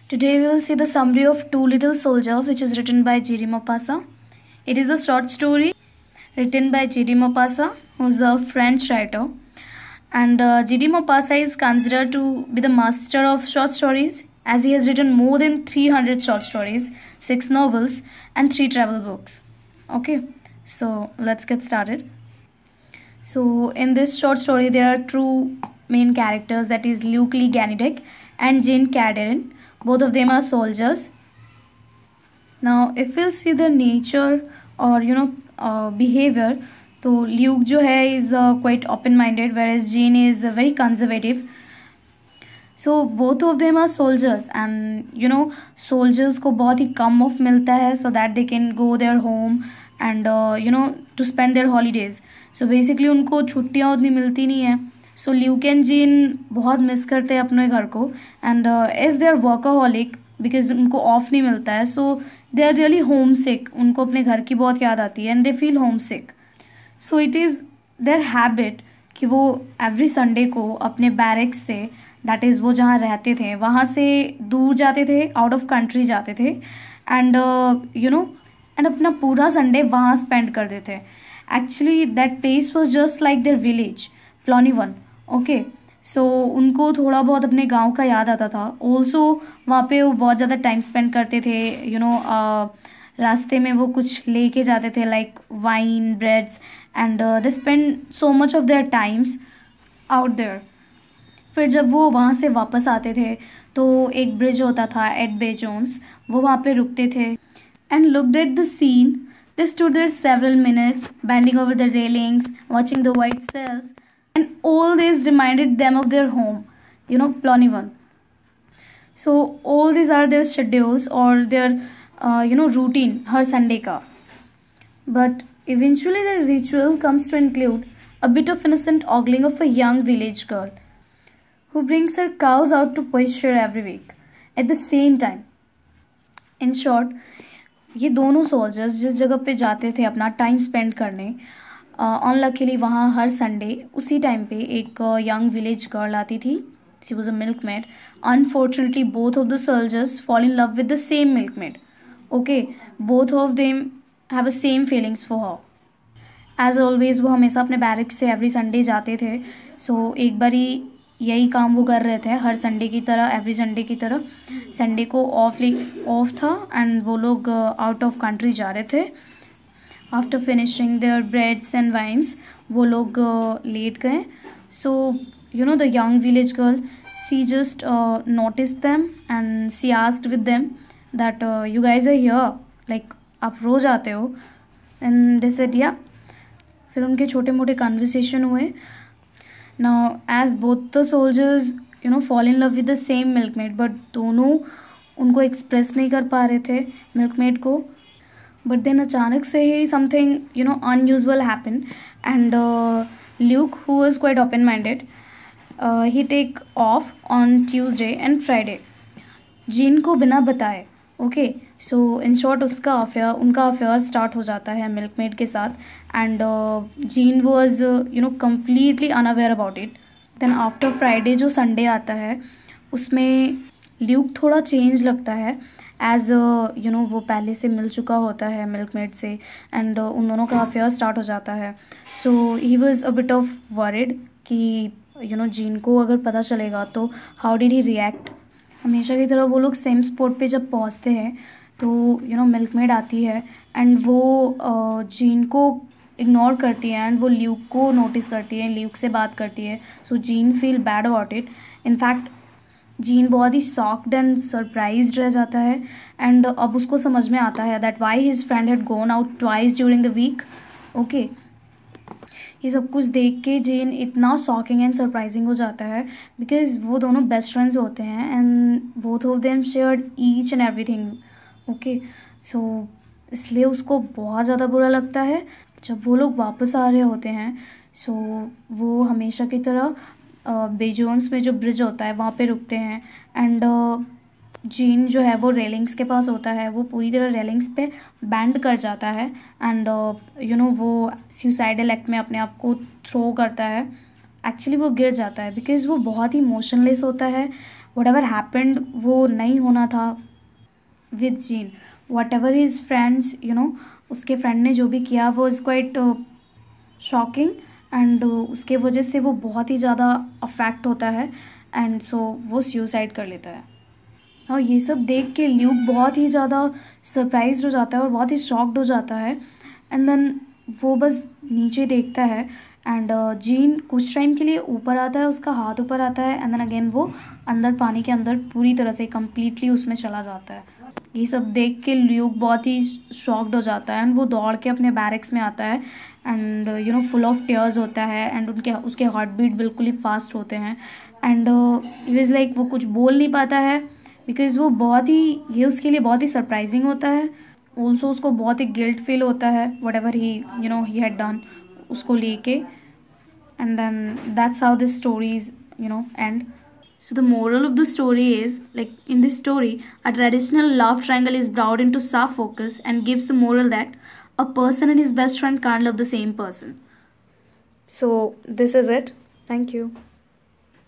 Today we will see the summary of Two Little Soldiers, which is written by J.D. Maupassant. It is a short story written by J.D. Maupassant, who is a French writer. And J.D. Maupassant is considered to be the master of short stories, as he has written more than 300 short stories, 6 novels, and 3 travel books. Okay, so let's get started. So in this short story, there are two main characters, that is Luc Le Ganidec and Jean Cardin. Both of them are soldiers. Now if we'll see the nature or behavior, तो Luke जो है is quite open-minded, whereas Jean is very conservative. So both of them are soldiers, and soldiers को बहुत ही कम of मिलता है, so that they can go their home and to spend their holidays. So basically उनको छुट्टियाँ उतनी मिलती नहीं है. So Luke and Jean बहुत मिस करते हैं अपने घर को, and as they are workaholic because उनको ऑफ नहीं मिलता है, so they are really homesick. उनको अपने घर की बहुत याद आती है and they feel homesick. So it is their habit कि वो every Sunday को अपने barracks से, that is वो जहाँ रहते थे वहाँ से दूर जाते थे, out of country जाते थे, and and अपना पूरा Sunday वहाँ spend कर देते थे. Actually that place was just like their village, Ploniewan. Okay, so उनको थोड़ा बहुत अपने गांव का याद आता था. ऑल्सो वहाँ पे वो बहुत ज़्यादा टाइम स्पेंड करते थे. रास्ते में वो कुछ लेके जाते थे, like wine, breads, and they spend so much of their times out there. फिर जब वो वहाँ से वापस आते थे तो एक ब्रिज होता था एट बे जोन्स, वो वहाँ पे रुकते थे. And looked at the scene. They stood there several minutes, bending over the railings, watching the white sails. And all this reminded them of their home, Ploniewan. So all these are their schedules or their, routine, her Sunday ka. But eventually the ritual comes to include a bit of innocent ogling of a young village girl who brings her cows out to pasture every week at the same time. In short, ये दोनों soldiers जिस जगह पे जाते थे अपना time spend करने, unluckily वहाँ हर संडे उसी टाइम पे एक यंग विलेज गर्ल आती थी. She was a milkmaid. Unfortunately both of the soldiers fall in love with the same milkmaid. Okay, both of them have a same feelings for her. As always वो हमेशा अपने barrack से every Sunday जाते थे. सो एक बारी यही काम वो कर रहे थे हर संडे की तरह, एवरी संडे की तरह. संडे को ऑफ था एंड वो लोग आउट ऑफ कंट्री जा रहे थे. After finishing their breads and wines वो लोग लेट गए. So the young village girl, she just noticed them and she asked with them that you guys are here, like आप रोज आते हो? एंड दे सेड या. फिर उनके छोटे मोटे कन्वर्सेशन हुए. Now as both the soldiers fall in love with the same milkmaid, but दोनों उनको एक्सप्रेस नहीं कर पा रहे थे मिल्कमेड को. But then अचानक से ही something unusual happened, and Luke, who was quite open-minded, he take off on Tuesday and Friday. Jean को बिना बताए. Okay, so in short उनका अफेयर स्टार्ट हो जाता है मिल्कमेड के साथ, and Jean was completely unaware about it. Then after Friday जो संडे आता है उसमें ल्यूक थोड़ा चेंज लगता है, एज वो पहले से मिल चुका होता है मिल्कमेड से, एंड उन दोनों का अफेयर स्टार्ट हो जाता है. So he was a bit of worried कि जीन को अगर पता चलेगा तो हाउ डिड ही रिएक्ट. हमेशा की तरह वो लोग सेम स्पॉट पे जब पहुंचते हैं तो मिल्कमेड आती है एंड वो जीन को इग्नोर करती है एंड वो ल्यूक को नोटिस करती है, ल्यूक से बात करती है. So Jean feel bad about it. In fact Jean बहुत ही शॉक्ड एंड सरप्राइज्ड रह जाता है, एंड अब उसको समझ में आता है that why his friend had gone out twice during the week. Okay, ये सब कुछ देख के जीन इतना शॉकिंग एंड सरप्राइजिंग हो जाता है बिकॉज वो दोनों बेस्ट फ्रेंड्स होते हैं and both of them shared each and everything. Okay, so इसलिए उसको बहुत ज़्यादा बुरा लगता है. जब वो लोग वापस आ रहे होते हैं सो वो हमेशा की तरह बेजोन्स में जो ब्रिज होता है वहाँ पे रुकते हैं, एंड जीन जो है वो रेलिंग्स के पास होता है. वो पूरी तरह रेलिंग्स पे बैंड कर जाता है एंड वो सुसाइडल एक्ट में अपने आप को थ्रो करता है. एक्चुअली वो गिर जाता है बिकॉज वो बहुत ही मोशनलेस होता है. whatever happened वो नहीं होना था with Jean. Whatever his friends, उसके फ्रेंड ने जो भी किया वो इज़ क्वाइट शॉकिंग, एंड उसके वजह से वो बहुत ही ज़्यादा अफेक्ट होता है, एंड सो वो सुसाइड कर लेता है. और ये सब देख के ल्यूक बहुत ही ज़्यादा सरप्राइज्ड हो जाता है और बहुत ही शॉक्ड हो जाता है. एंड देन वो बस नीचे देखता है, एंड जीन कुछ टाइम के लिए ऊपर आता है, उसका हाथ ऊपर आता है, एंड देन अगेन वो अंदर पानी के अंदर पूरी तरह से कम्प्लीटली उसमें चला जाता है. ये सब देख के ल्यूक बहुत ही शॉक्ड हो जाता है, एंड वो दौड़ के अपने बैरक्स में आता है, एंड फुल ऑफ टीयर्स होता है, एंड उसके हार्ट बीट बिल्कुल ही फास्ट होते हैं, एंड ही वाज लाइक वो कुछ बोल नहीं पाता है बिकॉज वो बहुत ही ये उसके लिए बहुत ही सरप्राइजिंग होता है. ऑल्सो उसको बहुत ही गिल्ट फील होता है whatever he had done उसको लेके. And then that's how this stories end. So the moral of the story is, like in this story, a traditional love triangle is brought into sharp focus and gives the moral that a person and his best friend can't love the same person. So this is it. Thank you.